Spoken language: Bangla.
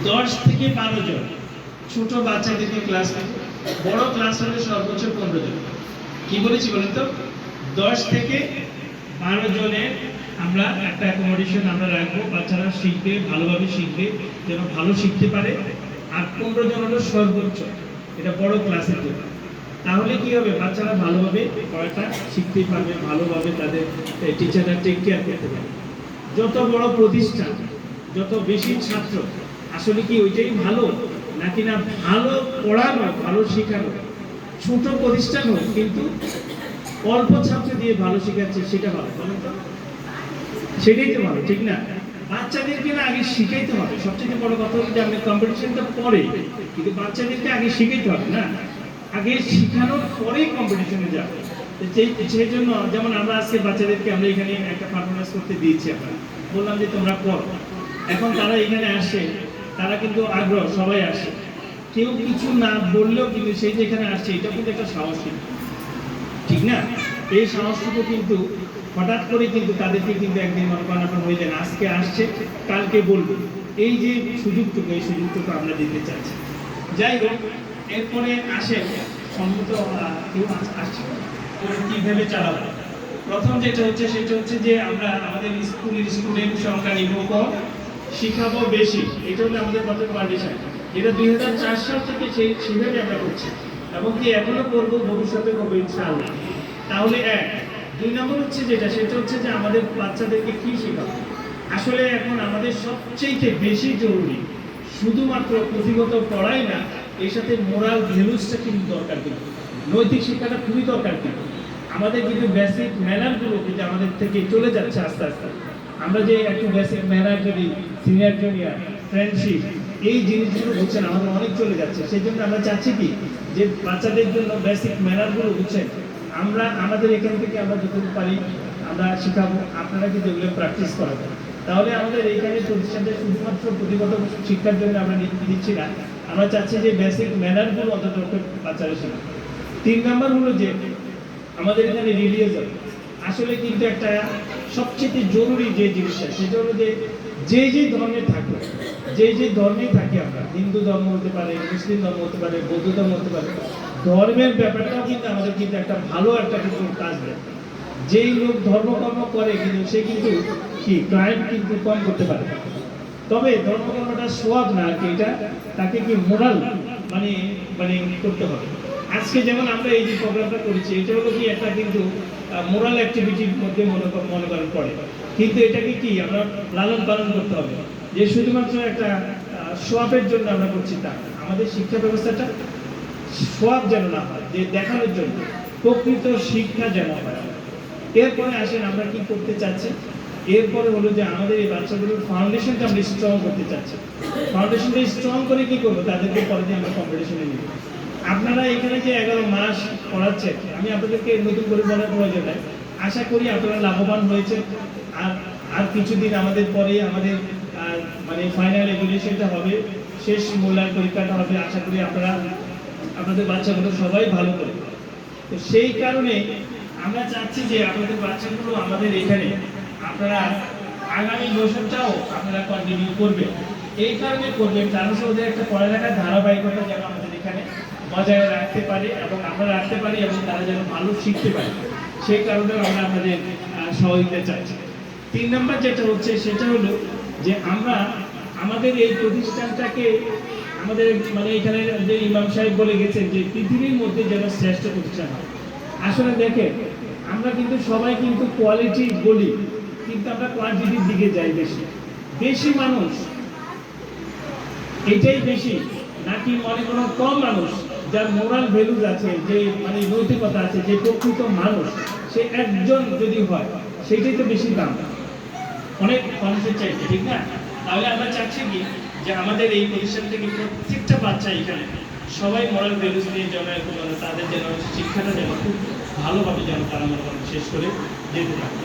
10 থেকে 12 জন ছোট বাচ্চাদেরকে ক্লাস, বড় ক্লাস হলে সর্বোচ্চ 15 জন। কি বলেছি বলেন তো? 10 থেকে 12 জনের আমরা একটা অ্যাকোমোডেশন আমরা রাখবো। বাচ্চারা শিখবে, ভালোভাবে শিখবে, যেন ভালো শিখতে পারে। আর 15 জন হলো সর্বোচ্চ, এটা বড় ক্লাসের জন্য। তাহলে কি হবে, বাচ্চারা ভালোভাবে পড়াটা শিখতে পারবে, ভালোভাবে তাদের টিচাররা টেক কেয়ার করতে পারবে। যত বড় প্রতিষ্ঠান, যত বেশি ছাত্র, আসলে কি ওইটাই ভালো নাকি না ভালো পড়ানো, ভালো শেখানো? ছোট প্রতিষ্ঠান হোক কিন্তু অল্প ছাত্র দিয়ে ভালো শেখাচ্ছে, সেটা ভালো, বলেন তো? সেটাই তো ভালো, ঠিক না? বাচ্চাদেরকে না আগে শিখাইতে হবে। সবচেয়ে বড় কথা হচ্ছে যে আমাদের কম্পিটিশনটা পরে, কিন্তু বাচ্চাদেরকে আগে শিখাইতে হবে না, আগে শিখানোর পরেই কম্পিটিশনে যাবে। সেই জন্য যেমন আমরা আজকে বাচ্চাদেরকে আমরা এখানে একটা পারফরমেন্স করতে দিয়েছি, আমরা বললাম যে তোমরা করো। এখন তারা এখানে আসে, তারা কিন্তু আগ্রহ, সবাই আসে, কেউ কিছু না বললেও কিন্তু সেই যে এখানে আসছে, এটা কিন্তু একটা সাহস, ঠিক না? এই সাহসটুকু কিন্তু হঠাৎ করে কিন্তু তাদেরকে কিন্তু একদিন মনে করেন আপনার হয়ে যায়, আজকে আসছে কালকে বলবো, এই যে সুযোগটুকু, এই সুযোগটুকু আমরা দিতে চাচ্ছি। যাই হোক, এরপরে আসে সম্মত কেউ আসছে কিভাবে চালাবো। প্রথম যেটা হচ্ছে সেটা হচ্ছে যে আমরা আমাদের স্কুলের স্টুডেন্ট সংখ্যা নিব কম, শিখাবো বেশি। এটা হলো আমাদের প্রথম কন্ডিশন, যেটা 2004 সাল থেকে সেভাবে আমরা করছি এবং কি এখনো করবো, ভবিষ্যতে করবো ইনশাআল্লাহ। তাহলে এক। 2 নম্বর হচ্ছে যেটা, সেটা হচ্ছে যে আমাদের বাচ্চাদেরকে কি শেখাবো। আসলে এখন আমাদের সবচেয়ে বেশি জরুরি শুধুমাত্র পুঁথিগত পড়াই না, এর সাথে মোরাল ভ্যালুসটা কিন্তু দরকার, কিন্তু নৈতিক শিক্ষাটা খুবই দরকার। কিন্তু আমাদের কিন্তু বেসিক ম্যানারগুলো কিন্তু আমাদের থেকে চলে যাচ্ছে আস্তে আস্তে। আমরা যে একটু বেসিক ম্যানার, যদি সিনিয়র জুনিয়র ফ্রেন্ডশিপ, এই জিনিসগুলো বুঝছেন আমাদের অনেক চলে যাচ্ছে। সেই জন্য আমরা চাচ্ছি কি যে বাচ্চাদের জন্য বেসিক ম্যানারগুলো বুঝছেন আমরা আমাদের এখান থেকে আমরা যতটুকু পারি আমরা শেখাবো, আপনারা কিন্তু এগুলো প্র্যাকটিস করাবেন। তাহলে আমাদের এইখানে প্রতিষ্ঠানটা শুধুমাত্র পুঁথিগত শিক্ষার জন্য আমরা দিচ্ছি না, আমরা চাচ্ছি যে বেসিক ম্যানারগুলো অন্তত বাচ্চারা শেখাবে। 3 নম্বর হলো যে আমাদের এখানে রিলিজিয়ন আসলে কিন্তু একটা সবচেয়ে জরুরি যে জিনিসটা, সেটা হলো যে যে ধর্মে থাকবে, যে ধর্মে থাকি আমরা, হিন্দু ধর্ম হতে পারে, মুসলিম ধর্ম হতে পারে, বৌদ্ধ ধর্ম হতে পারে, ধর্মের ব্যাপারটাও কিন্তু আমাদের কিন্তু একটা ভালো একটা কিন্তু কাজ দেয়। যেই লোক ধর্মকর্ম করে কিন্তু সে কিন্তু কি ক্রাইম কিন্তু কম করতে পারে। তবে ধর্মকর্মটা সোয়াব না, আর কি এটা তাকে কি মোরাল মানে মানে করতে হবে। আজকে যেমন আমরা এই যে প্রোগ্রামটা করেছি, এটা হলো কি একটা কিন্তু মোরাল অ্যাক্টিভিটির মধ্যে মনে করেন পড়ে, কিন্তু এটাকে কি আমরা লালন পালন করতে হবে, যে শুধুমাত্র একটা সোয়াবের জন্য আমরা করছি তা। আমাদের শিক্ষা ব্যবস্থাটা সোয়াব যেন না হয়, যে দেখানোর জন্য, প্রকৃত শিক্ষা যেন হয়। এরপরে আসেন আমরা কি করতে চাচ্ছি, এরপরে হলো যে আমাদের এই বাচ্চাগুলোর ফাউন্ডেশনটা আমরা স্ট্রং করতে চাচ্ছি। ফাউন্ডেশনটা স্ট্রং করে কি করবো, তাদেরকে পরে দিয়ে আমরা কম্পিটিশনে নিব। আপনারা এখানে যে 11 মাস পড়াচ্ছেন, আমি আপনাদেরকে নতুন করে বলার প্রয়োজন নাই, আশা করি আপনারা লাভবান হয়েছে। আর কিছুদিন আমাদের পরে আমাদের মানে ফাইনাল এভ্যালুয়েশনটা হবে, শেষ মূল্যায়ন পরীক্ষাটা হবে। আশা করি আপনারা আপনাদের বাচ্চাগুলো সবাই ভালো করে। তো সেই কারণে আমরা চাচ্ছি যে আপনাদের বাচ্চাগুলো আমাদের এখানে আপনারা আগামী বছরটাও আপনারা কন্টিনিউ করবেন। এই কারণে করবেন কারণ ওদের একটা পড়ালেখার ধারাবাহিকতা যেন আমাদের এখানে বজায় রাখতে পারে এবং আমরা রাখতে পারি, এবং তারা যেন ভালো শিখতে পারে, সেই কারণে আমরা আমাদের সহযোগিতা চাইছি। 3 নম্বর যেটা হচ্ছে সেটা হলো যে আমরা আমাদের এই প্রতিষ্ঠানটাকে আমাদের মানে এখানে যে ইমাম সাহেব বলে গেছেন যে পৃথিবীর মধ্যে যেন শ্রেষ্ঠ প্রতিষ্ঠান হয়। আসলে দেখেন আমরা কিন্তু সবাই কিন্তু কোয়ালিটি বলি, কিন্তু আমরা কোয়ান্টিটির দিকে যাই বেশি। বেশি মানুষ এটাই বেশি নাকি মনে কোনো কম মানুষ যার মোরাল ভ্যালুজ আছে, যে মানে নৈতিকতা আছে, যে প্রকৃত মানুষ, সে একজন যদি হয় সেটাই তো বেশি দাম অনেক মানুষের চাইতে, ঠিক না? তাহলে আমরা চাচ্ছি কি যে আমাদের এই প্রতিষ্ঠান থেকে প্রত্যেকটা বাচ্চা এখানে সবাই মোরাল ভ্যালুজ নিয়ে যেন তাদের যেন শিক্ষাটা যেন খুব ভালোভাবে যেন তারা শেষ করে যেতে পারে।